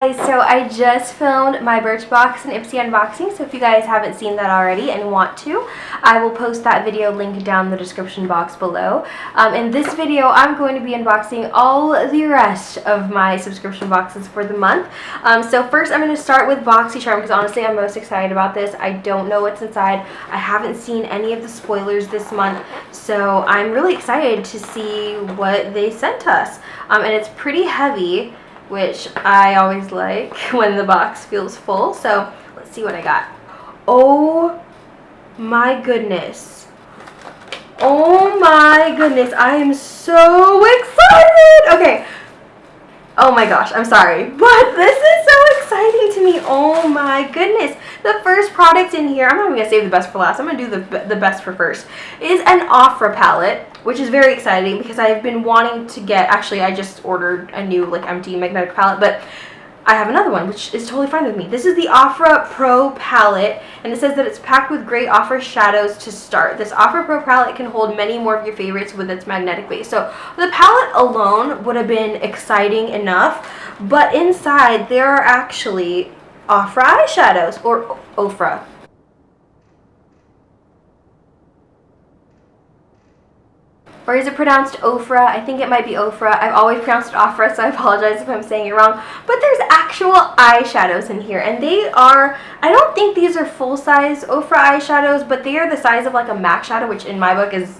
So I just filmed my Birchbox and Ipsy unboxing, so if you guys haven't seen that already and want to, I will post that video link down in the description box below. In this video, I'm going to be unboxing all the rest of my subscription boxes for the month. So first I'm going to start with Boxycharm because honestly I'm most excited about this. I don't know what's inside. I haven't seen any of the spoilers this month, so I'm really excited to see what they sent us. And it's pretty heavy, which I always like when the box feels full. So let's see what I got. Oh my goodness. Oh my goodness. I am so excited. Okay. Oh my gosh, I'm sorry, but this is so exciting to me. Oh my goodness. The first product in here, I'm not even going to save the best for last. I'm going to do the best for first, is an Ofra palette, which is very exciting because I've been wanting to get, actually I just ordered a new empty magnetic palette, but I have another one, which is totally fine with me. This is the Ofra Pro palette, and it says that it's packed with great Ofra shadows to start. This Ofra Pro palette can hold many more of your favorites with its magnetic base. So the palette alone would have been exciting enough, but inside there are actually Ofra eyeshadows, or Ofra. Or is it pronounced Ofra? I think it might be Ofra. I've always pronounced it Ofra, so I apologize if I'm saying it wrong. But there's actual eyeshadows in here, and they are, I don't think these are full-size Ofra eyeshadows, but they are the size of like a MAC shadow, which in my book is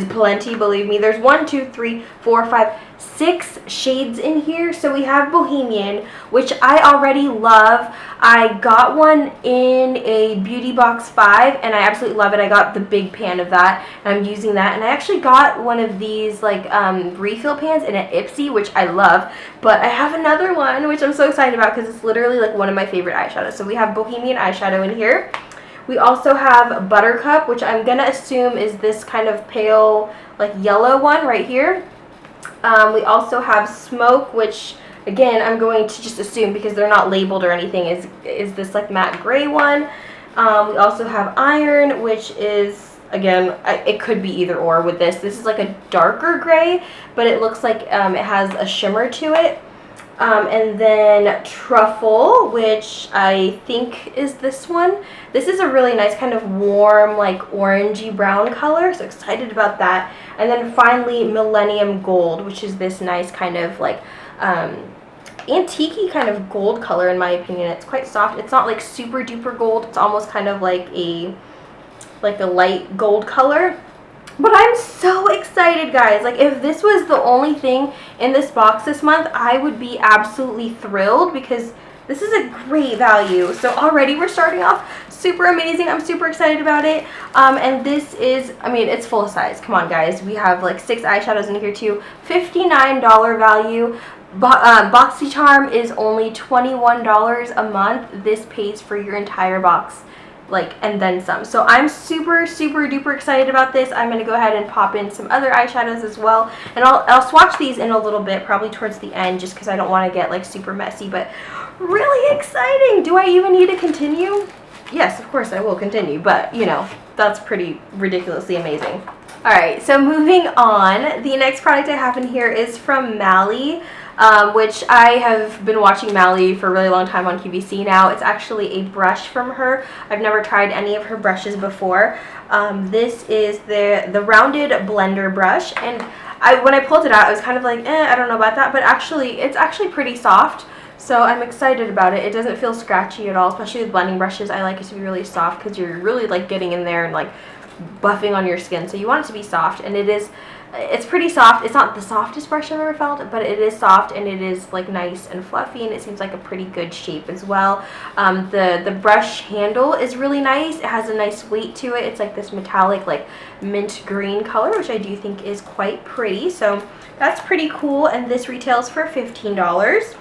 plenty, believe me. There's 1, 2, 3, 4, 5, 6 shades in here. So we have Bohemian, which I already love. I got one in a Beauty Box 5 and I absolutely love it. I got the big pan of that and I'm using that, and I actually got one of these refill pans in an Ipsy, which I love, but I have another one which I'm so excited about because it's literally like one of my favorite eyeshadows. So we have Bohemian eyeshadow in here. We also have Buttercup, which I'm going to assume is this kind of pale, yellow one right here. We also have Smoke, which, again, I'm going to just assume because they're not labeled or anything, is this, matte gray one. We also have Iron, which is, again, it could be either or with this. This is a darker gray, but it looks like it has a shimmer to it. And then Truffle, which I think is this one. This is a really nice kind of warm, orangey brown color, so excited about that. And then finally Millennium Gold, which is this nice kind of antique-y kind of gold color in my opinion. It's quite soft. It's not super duper gold. It's almost kind of like a light gold color. But I'm so excited, guys. If this was the only thing in this box this month, I would be absolutely thrilled because this is a great value. So already we're starting off super amazing. I'm super excited about it. And this is, it's full size. Come on, guys. We have 6 eyeshadows in here too. $59 value. Boxycharm is only $21 a month. This pays for your entire box. And then some. So I'm super duper excited about this. I'm going to go ahead and pop in some other eyeshadows as well, and I'll swatch these in a little bit, probably towards the end, just because I don't want to get super messy, but really exciting. Do I even need to continue? Yes, of course I will continue, but that's pretty ridiculously amazing. Alright, so moving on, the next product I have in here is from Mally, which I have been watching Mally for a really long time on QVC now. It's actually a brush from her. I've never tried any of her brushes before. This is the rounded blender brush, and when I pulled it out I was kind of I don't know about that, but it's actually pretty soft. So I'm excited about it. It doesn't feel scratchy at all, especially with blending brushes. I like it to be really soft because you're really getting in there and buffing on your skin. So you want it to be soft, and it's pretty soft. It's not the softest brush I've ever felt, but it is soft and it is nice and fluffy, and it seems like a pretty good shape as well. The brush handle is really nice. It has a nice weight to it. It's this metallic mint green color, which I do think is quite pretty. So that's pretty cool, and this retails for $15.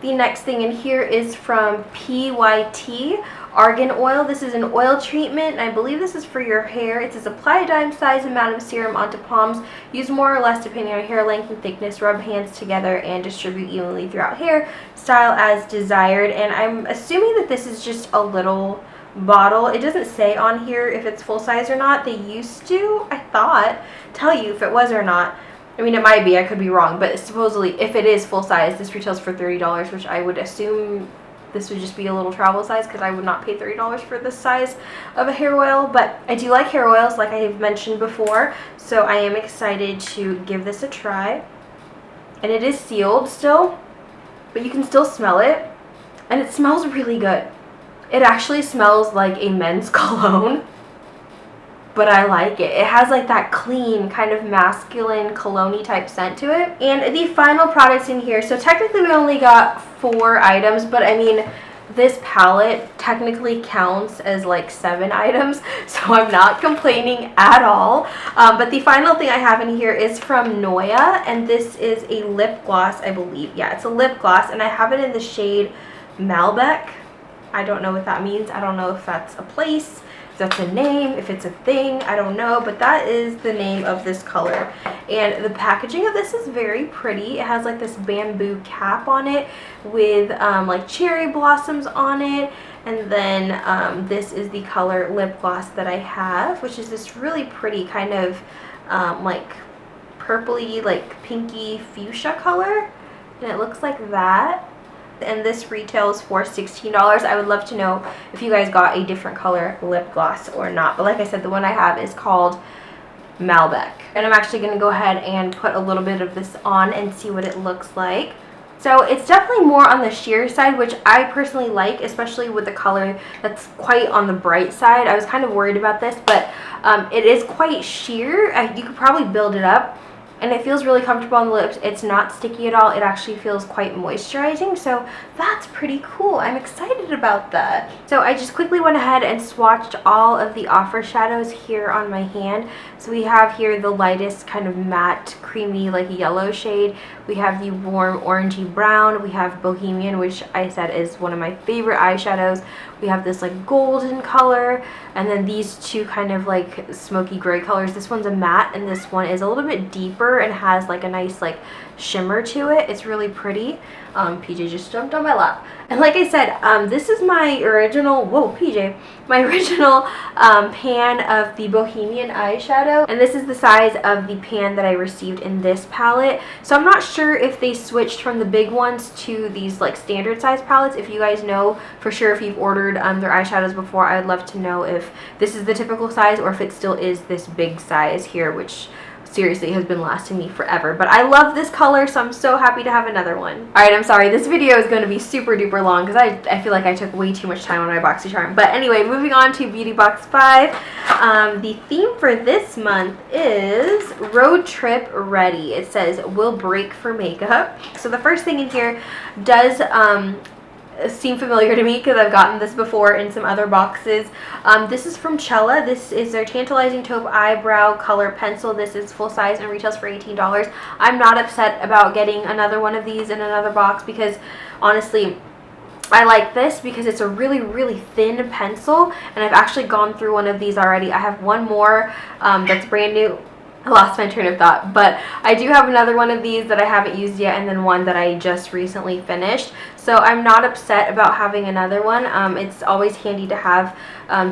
The next thing in here is from PYT Argan Oil. This is an oil treatment, and I believe this is for your hair. It says apply a dime-sized amount of serum onto palms. Use more or less depending on hair length and thickness. Rub hands together and distribute evenly throughout hair. Style as desired. And I'm assuming that this is just a little bottle. It doesn't say on here if it's full size or not. They used to, I thought, tell you if it was or not. I mean, it might be, I could be wrong, but supposedly if it is full size, this retails for $30, which I would assume this would just be a little travel size because I would not pay $30 for this size of a hair oil. But I do like hair oils, like I have mentioned before, so I am excited to give this a try. And it is sealed still, but you can still smell it, and it smells really good. It actually smells like a men's cologne, but I like it. It has like that clean kind of masculine cologne-y type scent to it. And the final products in here, so technically we only got 4 items, but I mean, this palette technically counts as like 7 items, so I'm not complaining at all. But the final thing I have in here is from Noya, and this is a lip gloss, I believe. Yeah, it's a lip gloss, and I have it in the shade Malbec. I don't know what that means. I don't know if that's a place, if that's a name, if it's a thing, I don't know, but that is the name of this color. And the packaging of this is very pretty. It has like this bamboo cap on it with like cherry blossoms on it. And then this is the color lip gloss that I have, which is this really pretty kind of like purpley, like pinky fuchsia color. And it looks like that. And this retails for $16. I would love to know if you guys got a different color lip gloss or not. But like I said, the one I have is called Malbec. And I'm actually going to go ahead and put a little bit of this on and see what it looks like. So it's definitely more on the sheer side, which I personally like, especially with the color that's quite on the bright side. I was kind of worried about this, but it is quite sheer. You could probably build it up. And it feels really comfortable on the lips. It's not sticky at all. It actually feels quite moisturizing. So that's pretty cool. I'm excited about that. So I just quickly went ahead and swatched all of the offer shadows here on my hand. So we have here the lightest kind of matte, creamy, like yellow shade. We have the warm orangey brown. We have Bohemian, which I said is one of my favorite eyeshadows. We have this like golden color, and then these two kind of like smoky gray colors. This one's a matte, and this one is a little bit deeper and has like a nice like shimmer to it. It's really pretty. PJ just jumped on my lap. And like I said, this is my original, whoa, PJ, my original pan of the Bohemian eyeshadow. And this is the size of the pan that I received in this palette. So I'm not sure if they switched from the big ones to these like standard size palettes. If you guys know for sure, if you've ordered their eyeshadows before, I would love to know if this is the typical size or if it still is this big size here, which seriously has been lasting me forever. But I love this color, so I'm so happy to have another one. Alright, I'm sorry, this video is going to be super duper long because I feel like I took way too much time on my Boxycharm. But anyway, moving on to Beauty Box 5. The theme for this month is Road Trip Ready. It says, will break for makeup. So the first thing in here does seem familiar to me because I've gotten this before in some other boxes. This is from Cella. This is their Tantalizing Taupe Eyebrow Color Pencil. This is full size and retails for $18. I'm not upset about getting another one of these in another box because honestly, I like this because it's a really, really thin pencil, and I've actually gone through one of these already. I have one more that's brand new. I lost my train of thought, but I do have another one of these that I haven't used yet, and then one that I just recently finished. So I'm not upset about having another one. It's always handy to have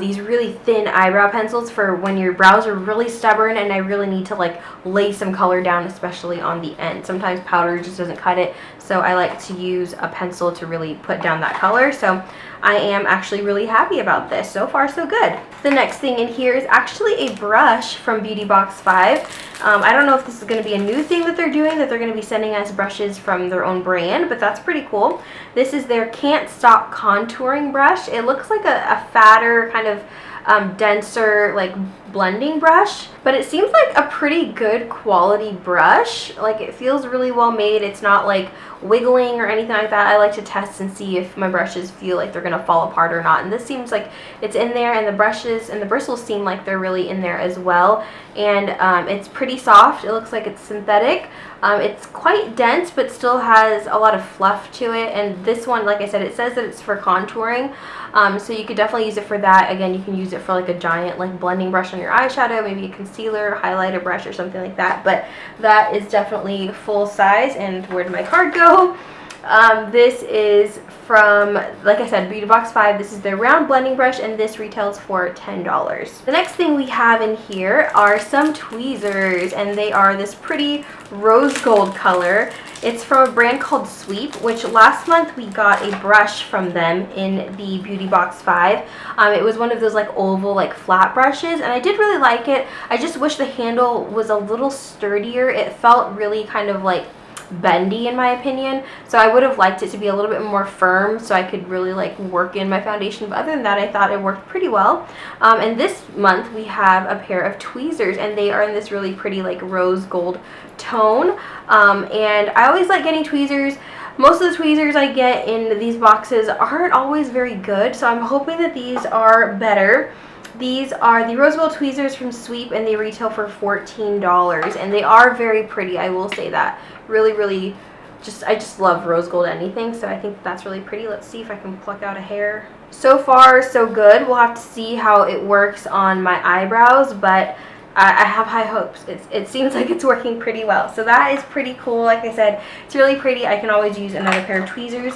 these really thin eyebrow pencils for when your brows are really stubborn and I really need to like lay some color down, especially on the end. Sometimes powder just doesn't cut it, so I like to use a pencil to really put down that color. So I am actually really happy about this. So far, so good. The next thing in here is actually a brush from Beauty Box 5. I don't know if this is going to be a new thing that they're doing, that they're going to be sending us brushes from their own brand, but that's pretty cool. This is their Can't Stop Contouring Brush. It looks like a fatter, kind of denser, like blending brush, but it seems like a pretty good quality brush. Like, it feels really well made. It's not like wiggling or anything like that. I like to test and see if my brushes feel like they're gonna fall apart or not, and this seems like it's in there, and the brushes and the bristles seem like they're really in there as well. And it's pretty soft. It looks like it's synthetic. It's quite dense but still has a lot of fluff to it, and this one, like I said, it says that it's for contouring, so you could definitely use it for that. Again, you can use it for like a giant like blending brush on your eyeshadow, maybe a concealer, highlighter brush or something like that, but that is definitely full size. And where did my card go? This is from, like I said, BB5. This is their round blending brush, and this retails for $10. The next thing we have in here are some tweezers, and they are this pretty rose gold color. It's from a brand called Sweep, which last month we got a brush from them in the Beauty Box 5. It was one of those like oval, like flat brushes, and I did really like it. I just wish the handle was a little sturdier. It felt really kind of like bendy in my opinion, so I would have liked it to be a little bit more firm so I could really like work in my foundation, but other than that I thought it worked pretty well. And this month we have a pair of tweezers, and they are in this really pretty like rose gold tone, and I always like getting tweezers. Most of the tweezers I get in these boxes aren't always very good, so I'm hoping that these are better. These are the rose gold tweezers from Sweep, and they retail for $14, and they are very pretty, I will say that. Really, I just love rose gold anything, so I think that's really pretty. Let's see if I can pluck out a hair. So far, so good. We'll have to see how it works on my eyebrows, but I have high hopes. It seems like it's working pretty well, so that is pretty cool. Like I said, it's really pretty. I can always use another pair of tweezers.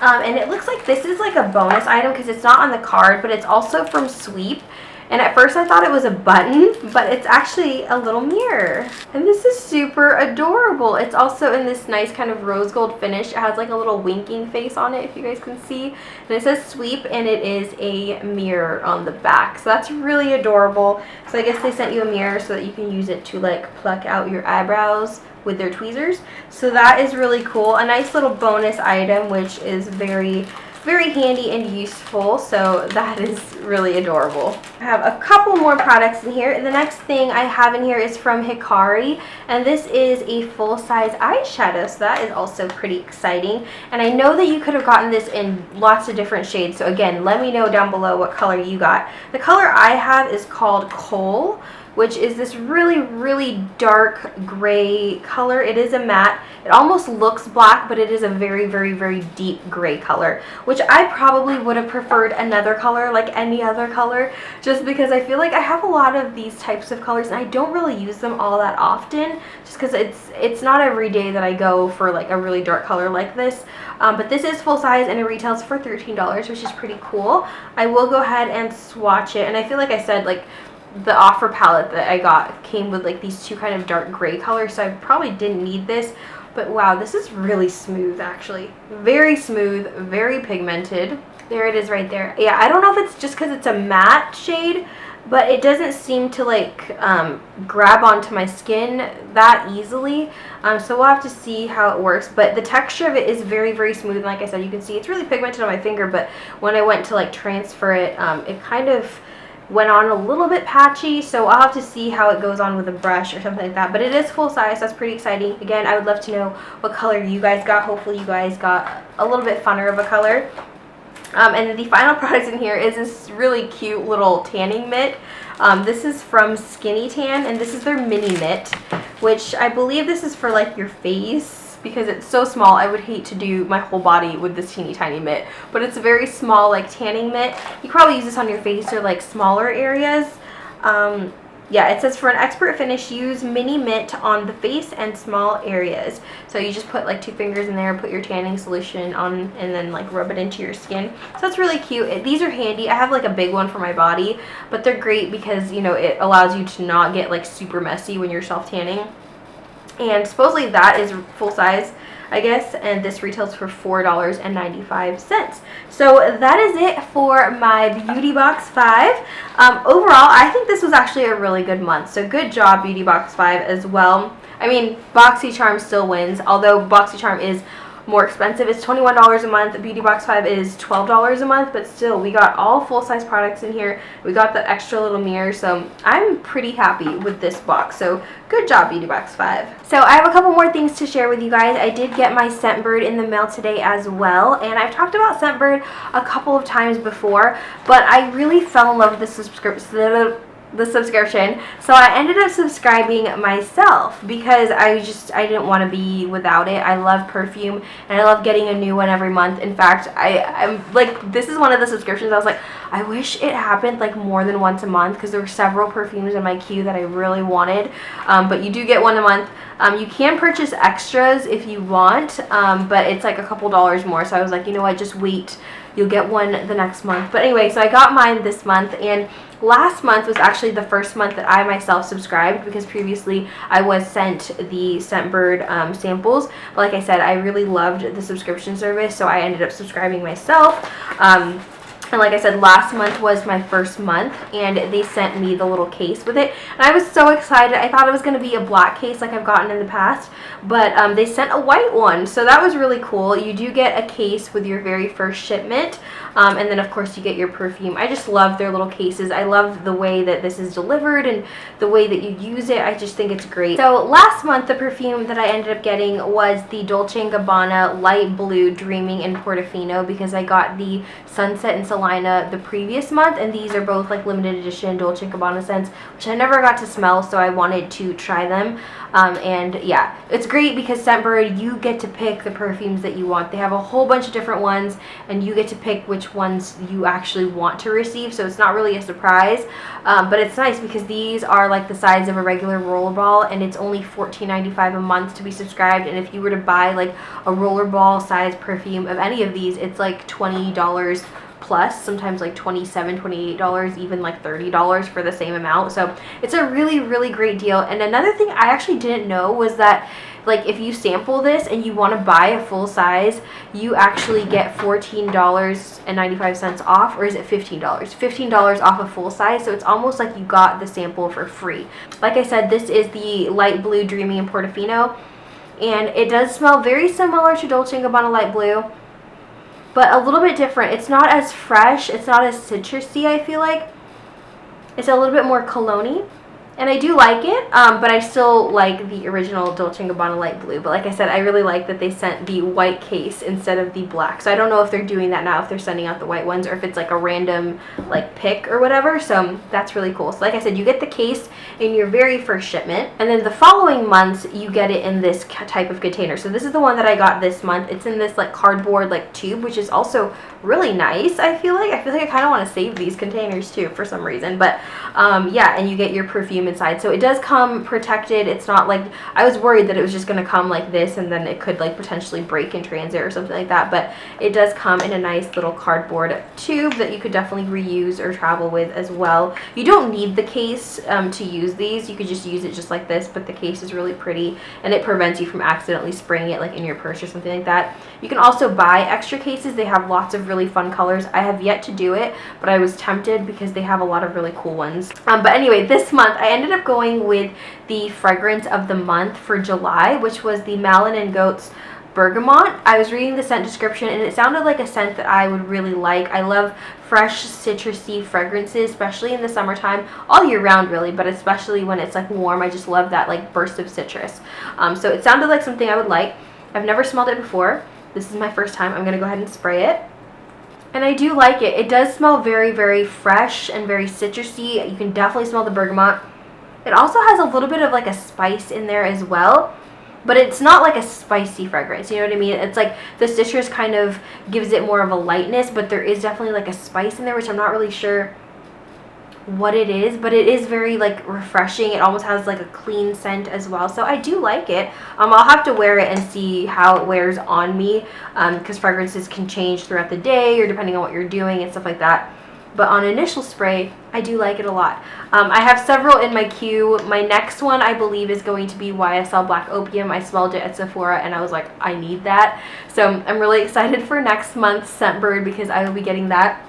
And it looks like this is like a bonus item because it's not on the card, but it's also from Sweep. And at first I thought it was a button, but it's actually a little mirror. And this is super adorable. It's also in this nice kind of rose gold finish. It has like a little winking face on it, if you guys can see. And it says Sweep, and it is a mirror on the back. So that's really adorable. So I guess they sent you a mirror so that you can use it to like pluck out your eyebrows with their tweezers. So that is really cool. A nice little bonus item, which is very handy and useful, so that is really adorable. I have a couple more products in here. The next thing I have in here is from Hikari, and this is a full-size eyeshadow, so that is also pretty exciting. And I know that you could have gotten this in lots of different shades, so again, let me know down below what color you got. The color I have is called Coal, which is this really dark gray color. It is a matte. It almost looks black, but it is a very deep gray color, which I probably would have preferred another color, like any other color, just because I feel like I have a lot of these types of colors and I don't really use them all that often, just because it's not every day that I go for like a really dark color like this. But this is full size and it retails for $13, which is pretty cool. I will go ahead and swatch it, and I feel like I said, like, the offer palette that I got came with like these two kind of dark gray colors, so I probably didn't need this, but wow, this is really smooth actually. Very smooth, very pigmented. There it is right there. Yeah, I don't know if it's just because it's a matte shade, but it doesn't seem to like grab onto my skin that easily, so we'll have to see how it works. But the texture of it is very smooth, and like I said, you can see it's really pigmented on my finger, but when I went to like transfer it, it kind of went on a little bit patchy, so I'll have to see how it goes on with a brush or something like that. But it is full size, that's pretty exciting. Again, I would love to know what color you guys got. Hopefully you guys got a little bit funner of a color. And the final product in here is this really cute little tanning mitt. This is from Skinny Tan, and this is their mini mitt, which I believe this is for like your face, because it's so small. I would hate to do my whole body with this teeny tiny mitt, but it's a very small like tanning mitt. You can probably use this on your face or like smaller areas. Yeah, it says for an expert finish, use mini mitt on the face and small areas. So you just put like 2 fingers in there, put your tanning solution on, and then like rub it into your skin. So that's really cute. These are handy. I have like a big one for my body, but they're great because, you know, it allows you to not get like super messy when you're self tanning. And supposedly that is full size, I guess, and this retails for $4.95. So that is it for my Beauty Box 5. Overall, I think this was actually a really good month, so good job Beauty Box 5 as well. I mean, Boxycharm still wins, although Boxycharm is more expensive. It's $21 a month. Beauty Box 5 is $12 a month, but still, we got all full-size products in here. We got the extra little mirror, so I'm pretty happy with this box. So good job, Beauty Box 5. So I have a couple more things to share with you guys. I did get my ScentBird in the mail today as well, and I've talked about ScentBird a couple of times before, but I really fell in love with the subscription. the subscription, so I ended up subscribing myself because I didn't want to be without it. I love Perfume and I love getting a new one every month. In fact, I'm like, this is one of the subscriptions I was like, I wish it happened like more than once a month, because there were several perfumes in my queue that I really wanted. But you do get one a month. You can purchase extras if you want, but it's like a couple dollars more. So I was like, you know what, just wait. You'll get one the next month. But anyway, so I got mine this month, and last month was actually the first month that I myself subscribed, because previously I was sent the ScentBird samples. But like I said, I really loved the subscription service, so I ended up subscribing myself. And like I said, last month was my first month, and they sent me the little case with it. And I was so excited. I thought it was going to be a black case like I've gotten in the past, but they sent a white one. So that was really cool. You do get a case with your very first shipment. And then, of course, you get your perfume. I just love their little cases. I love the way that this is delivered and the way that you use it. I just think it's great. So last month, the perfume that I ended up getting was the Dolce & Gabbana Light Blue Dreaming in Portofino, because I got the Sunset and Salina the previous month, and these are both like limited edition Dolce & Gabbana scents, which I never got to smell, so I wanted to try them. And yeah, it's great because ScentBird, you get to pick the perfumes that you want. They have a whole bunch of different ones, and you get to pick which ones you actually want to receive, so it's not really a surprise. But it's nice because these are like the size of a regular rollerball, and it's only $14.95 a month to be subscribed. And if you were to buy like a rollerball size perfume of any of these, it's like $20 plus, sometimes like $27, $28, even like $30 for the same amount. So it's a really, really great deal. And another thing I actually didn't know was that, like, if you sample this and you want to buy a full size, you actually get $14.95 off, or is it $15? $15 off a full size, so it's almost like you got the sample for free. Like I said, this is the Light Blue Dreaming in Portofino, and it does smell very similar to Dolce & Gabbana Light Blue, but a little bit different. It's not as fresh, it's not as citrusy, I feel like. It's a little bit more cologne-y. And I do like it, but I still like the original Dolce & Gabbana Light Blue. But like I said, I really like that they sent the white case instead of the black. So I don't know if they're doing that now, if they're sending out the white ones, or if it's like a random like pick or whatever. So that's really cool. So like I said, you get the case in your very first shipment, and then the following months you get it in this type of container. So this is the one that I got this month. It's in this like cardboard like tube, which is also really nice. I feel like I kind of want to save these containers too for some reason. But yeah, and you get your perfume inside, so it does come protected. It's not like, I was worried that it was just going to come like this and then it could like potentially break in transit or something like that, but it does come in a nice little cardboard tube that you could definitely reuse or travel with as well. You don't need the case to use these. You could just use it just like this, but the case is really pretty and it prevents you from accidentally spraying it like in your purse or something like that. You can also buy extra cases. They have lots of really fun colors. I have yet to do it, but I was tempted because they have a lot of really cool ones. But anyway, this month I ended up going with the fragrance of the month for July, which was the Malin & Goetz Bergamot. I was reading the scent description and it sounded like a scent that I would really like. I love fresh citrusy fragrances, especially in the summertime, all year round really, but especially when it's like warm. I just love that like burst of citrus. So it sounded like something I would like. I've never smelled it before. This is my first time. I'm gonna go ahead and spray it. And I do like it. It does smell very, very fresh and very citrusy. You can definitely smell the bergamot. It also has a little bit of like a spice in there as well, but it's not like a spicy fragrance, you know what I mean? It's like the citrus kind of gives it more of a lightness, but there is definitely like a spice in there, which I'm not really sure what it is, but it is very like refreshing. It almost has like a clean scent as well, so I do like it. I'll have to wear it and see how it wears on me, because fragrances can change throughout the day or depending on what you're doing and stuff like that. But on initial spray, I do like it a lot. I have several in my queue. My next one, I believe, is going to be YSL Black Opium. I smelled it at Sephora and I was like, I need that. So I'm really excited for next month's ScentBird because I will be getting that.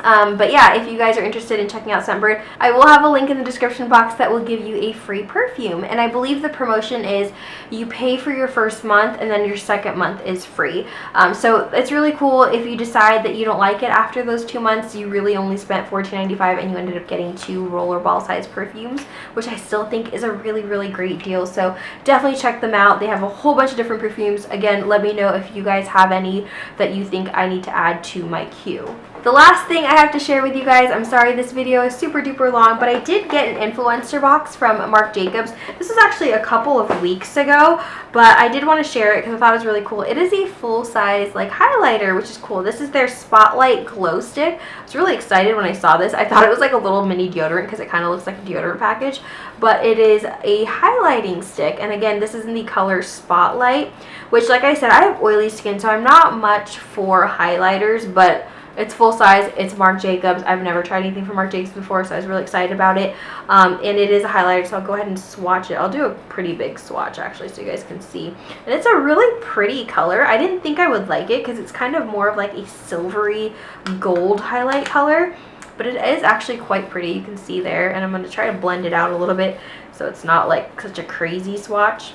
But yeah, if you guys are interested in checking out ScentBird, I will have a link in the description box that will give you a free perfume. And I believe the promotion is you pay for your first month and then your second month is free. So it's really cool. If you decide that you don't like it after those 2 months, you really only spent $14.95 and you ended up getting 2 rollerball size perfumes, which I still think is a really, really great deal. So definitely check them out. They have a whole bunch of different perfumes. Again, let me know if you guys have any that you think I need to add to my queue. The last thing I have to share with you guys. I'm sorry this video is super duper long, but I did get an influencer box from Marc Jacobs. This was actually a couple of weeks ago, but I did want to share it because I thought it was really cool. It is a full-size like highlighter, which is cool. This is their Spotlight Glow Stick. I was really excited when I saw this. I thought it was like a little mini deodorant because it kind of looks like a deodorant package, but it is a highlighting stick. And again, this is in the color Spotlight, which, like I said, I have oily skin, so I'm not much for highlighters, but it's full size. It's Marc Jacobs. I've never tried anything from Marc Jacobs before, so I was really excited about it. And it is a highlighter, so I'll go ahead and swatch it. I'll do a pretty big swatch, actually, so you guys can see. And it's a really pretty color. I didn't think I would like it because it's kind of more of like a silvery gold highlight color, but it is actually quite pretty. You can see there, and I'm going to try to blend it out a little bit so it's not like such a crazy swatch.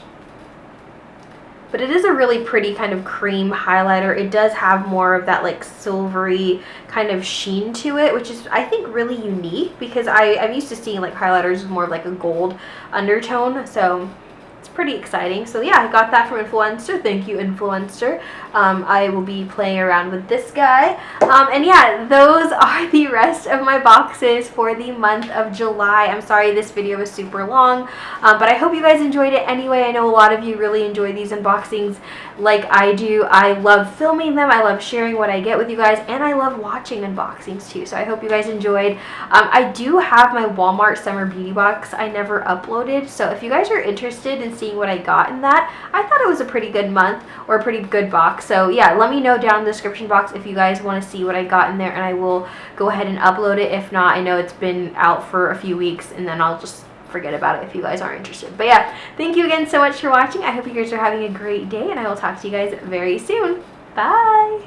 But it is a really pretty kind of cream highlighter. It does have more of that like silvery kind of sheen to it, which is, I think, really unique because I'm used to seeing like highlighters with more of like a gold undertone. So it's pretty exciting. So yeah, I got that from Influencer. Thank you, Influencer. I will be playing around with this guy. And yeah, those are the rest of my boxes for the month of July. I'm sorry this video was super long, but I hope you guys enjoyed it anyway. I know a lot of you really enjoy these unboxings like I do. I love filming them. I love sharing what I get with you guys, and I love watching unboxings too. So I hope you guys enjoyed. I do have my Walmart summer beauty box I never uploaded, so if you guys are interested in seeing what I got in that, I thought it was a pretty good month or a pretty good box. So yeah, let me know down in the description box if you guys want to see what I got in there, and I will go ahead and upload it. If not, I know it's been out for a few weeks, and then I'll just forget about it if you guys aren't interested. But yeah, thank you again so much for watching. I hope you guys are having a great day, and I will talk to you guys very soon. Bye!